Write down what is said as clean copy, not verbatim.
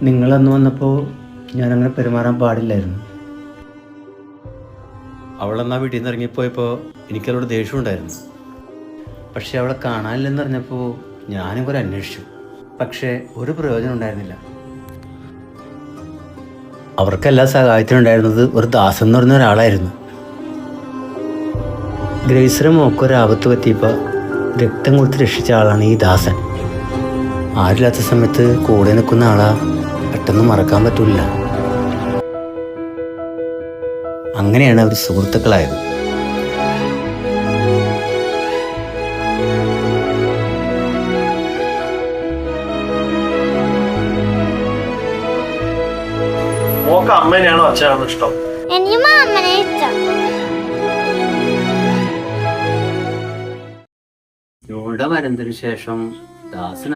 നിങ്ങളന്ന് വന്നപ്പോൾ ഞാനങ്ങനെ പെരുമാറാൻ പാടില്ലായിരുന്നു. അവളെന്നാ വീട്ടിൽ നിന്ന് ഇറങ്ങിപ്പോയപ്പോൾ എനിക്കവളോട് ദേഷ്യമുണ്ടായിരുന്നു. പക്ഷെ അവളെ കാണാനില്ലെന്ന് അറിഞ്ഞപ്പോൾ ഞാനും കുറെ അന്വേഷിച്ചു. പക്ഷേ ഒരു പ്രയോജനം ഉണ്ടായിരുന്നില്ല. അവർക്കെല്ലാം സഹായത്തിനുണ്ടായിരുന്നത് ഒരു ദാസൻ എന്ന് പറഞ്ഞ ഒരാളായിരുന്നു. ഗ്രേസിയുടെ മോക്കൊരാപത്ത് പറ്റിയപ്പോൾ രക്തം കൊടുത്ത് രക്ഷിച്ച ആളാണ് ഈ ദാസൻ. ആരില്ലാത്ത സമയത്ത് കൂടെ നിൽക്കുന്ന ആളാ പെട്ടെന്ന് മറക്കാൻ പറ്റില്ല. അങ്ങനെയാണ് അവർ സുഹൃത്തുക്കളായത്. അമ്മേനെയാണോ അച്ഛനാണോ ഇഷ്ടം? എനിക്ക് അമ്മനെ ഇഷ്ടം. ഇവിടെ വരുന്നതിന് ശേഷം ദാസൻ